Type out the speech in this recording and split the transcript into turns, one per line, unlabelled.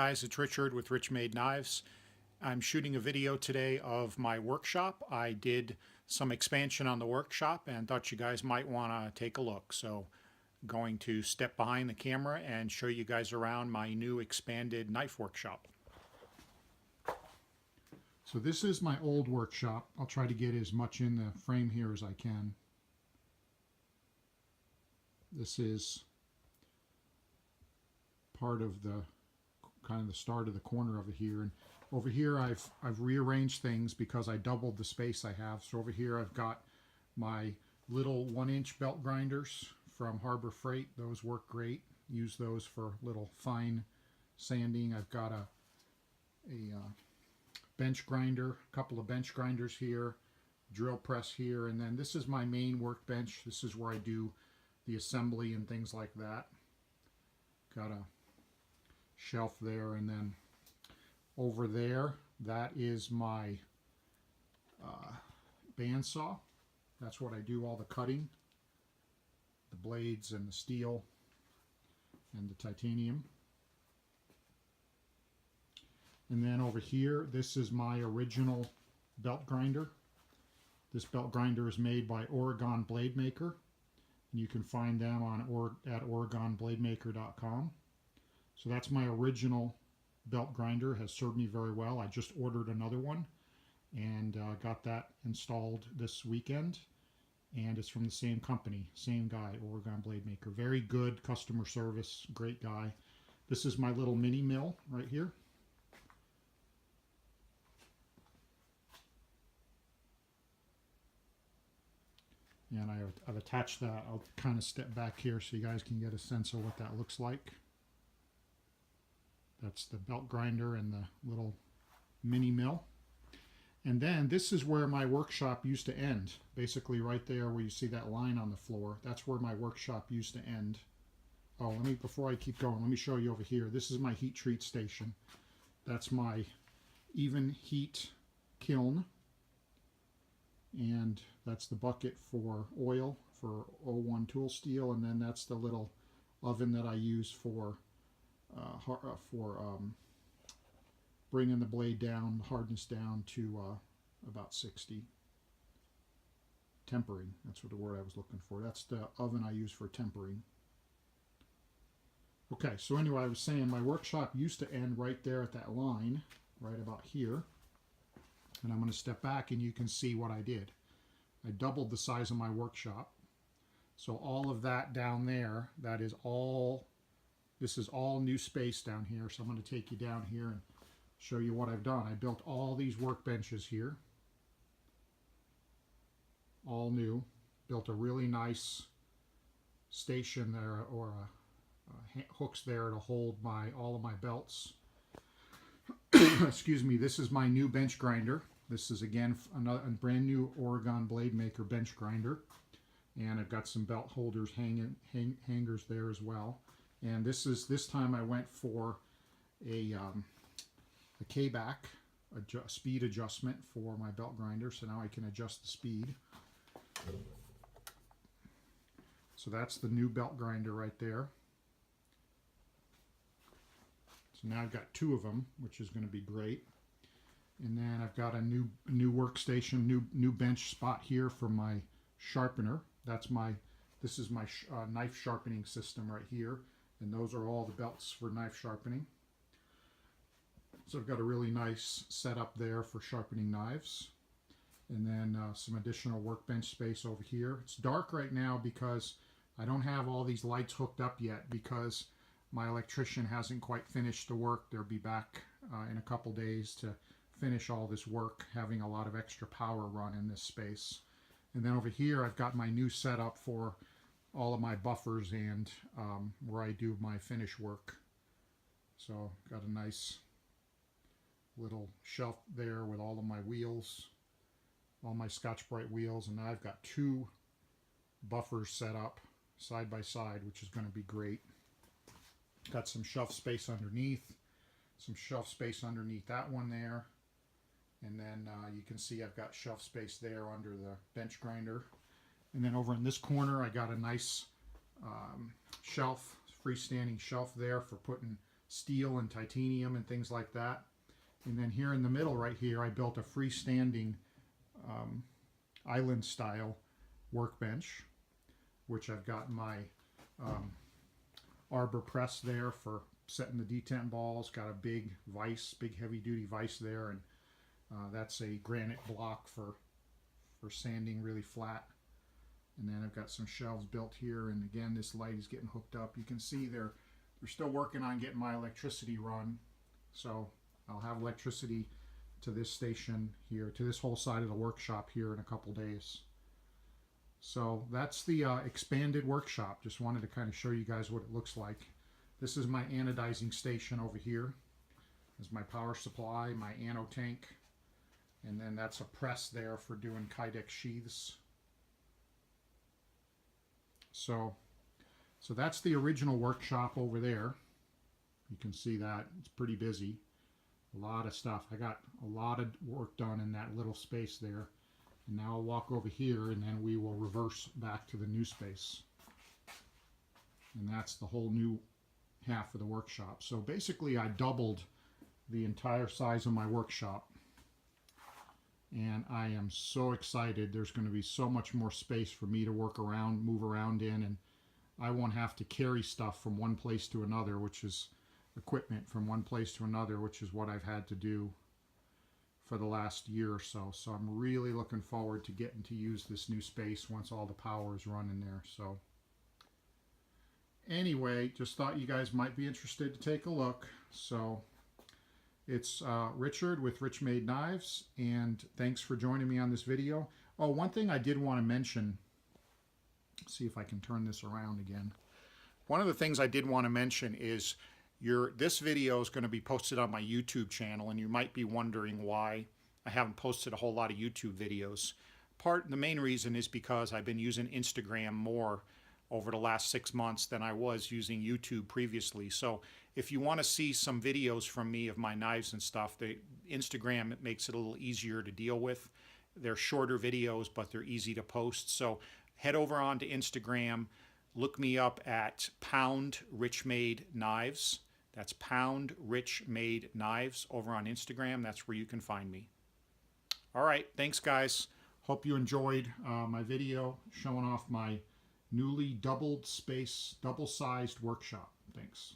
guys, it's Richard with RichMade Knives. I'm shooting a video today of my workshop. I did some expansion on the workshop and thought you guys might want to take a look. So I'm going to step behind the camera and show you guys around my new expanded knife workshop.
So this is my old workshop. I'll try to get as much in the frame here as I can. This is part of the kind of the start of the corner over here, and over here I've rearranged things because I doubled the space I have. So over here I've got my little 1-inch belt grinders from Harbor Freight. Those work great. Use those for little fine sanding. I've got a bench grinder, a couple of bench grinders here, drill press here, and then this is my main workbench. This is where I do the assembly and things like that. Got a shelf there, and then over there that is my bandsaw. That's what I do all the cutting, the blades and the steel and the titanium. And then over here, this is my original belt grinder. This belt grinder is made by Oregon Blade Maker, and you can find them on at OregonBladeMaker.com. So that's my original belt grinder. Has served me very well. I just ordered another one and got that installed this weekend. And it's from the same company, same guy, Oregon Blade Maker. Very good customer service, great guy. This is my little mini mill right here. And I've attached that. I'll kind of step back here so you guys can get a sense of what that looks like. That's the belt grinder and the little mini mill. And then this is where my workshop used to end. Basically right there where you see that line on the floor. That's where my workshop used to end. Oh, before I keep going, let me show you over here. This is my heat treat station. That's my even heat kiln. And that's the bucket for oil for 01 tool steel. And then that's the little oven that I use for bringing the blade down, hardness down to about 60. Tempering, that's what the word I was looking for. That's the oven I use for tempering. Okay, so anyway, I was saying my workshop used to end right there at that line, right about here. And I'm going to step back and you can see what I did. I doubled the size of my workshop. So all of that down there, that is all, this is all new space down here. So I'm going to take you down here and show you what I've done. I built all these workbenches here. All new. Built a really nice station there, or hooks there to hold all of my belts. Excuse me. This is my new bench grinder. This is again a brand new Oregon Blade Maker bench grinder, and I've got some belt holders hangers there as well. And this time I went for a K-back, a speed adjustment for my belt grinder, so now I can adjust the speed. So that's the new belt grinder right there. So now I've got two of them, which is going to be great. And then I've got a new workstation, new bench spot here for my sharpener. This is my knife sharpening system right here, and those are all the belts for knife sharpening. So I've got a really nice setup there for sharpening knives. And then some additional workbench space over here. It's dark right now because I don't have all these lights hooked up yet because my electrician hasn't quite finished the work. They'll be back in a couple days to finish all this work, having a lot of extra power run in this space. And then over here I've got my new setup for all of my buffers and where I do my finish work. So got a nice little shelf there with all of my wheels, all my Scotch-Brite wheels, and now I've got two buffers set up side by side, which is going to be great. Got some shelf space underneath, that one there, and then you can see I've got shelf space there under the bench grinder. And then over in this corner I got a nice shelf, freestanding shelf there for putting steel and titanium and things like that. And then here in the middle right here, I built a freestanding island style workbench, which I've got my arbor press there for setting the detent balls. Got a big vise, big heavy duty vise there, and that's a granite block for sanding really flat. And then I've got some shelves built here, and again this light is getting hooked up. You can see they're still working on getting my electricity run, so I'll have electricity to this station here, to this whole side of the workshop here in a couple days. So that's the expanded workshop. Just wanted to kind of show you guys what it looks like. This is my anodizing station over here. This is my power supply, my anode tank, and then that's a press there for doing Kydex sheaths. So that's the original workshop over there. You can see that it's pretty busy. A lot of stuff. I got a lot of work done in that little space there. And now I'll walk over here, and then we will reverse back to the new space. And that's the whole new half of the workshop. So basically I doubled the entire size of my workshop. And I am so excited. There's going to be so much more space for me to work around, move around in, and I won't have to carry stuff from one place to another, which is equipment from one place to another, which is what I've had to do for the last year or so. So I'm really looking forward to getting to use this new space once all the power is running there. So anyway, just thought you guys might be interested to take a look. So it's Richard with RichMade Knives, and thanks for joining me on this video. Oh, one thing I did want to mention, see if I can turn this around again. One of the things I did want to mention is this video is going to be posted on my YouTube channel, and you might be wondering why I haven't posted a whole lot of YouTube videos. The main reason is because I've been using Instagram more over the last 6 months than I was using YouTube previously. So if you want to see some videos from me of my knives and stuff, the Instagram, it makes it a little easier to deal with. They're shorter videos, but they're easy to post. So head over onto Instagram, look me up at #RichMade Knives. That's #RichMade Knives over on Instagram. That's where you can find me. All right, thanks guys. Hope you enjoyed my video showing off my newly double-sized workshop. Thanks.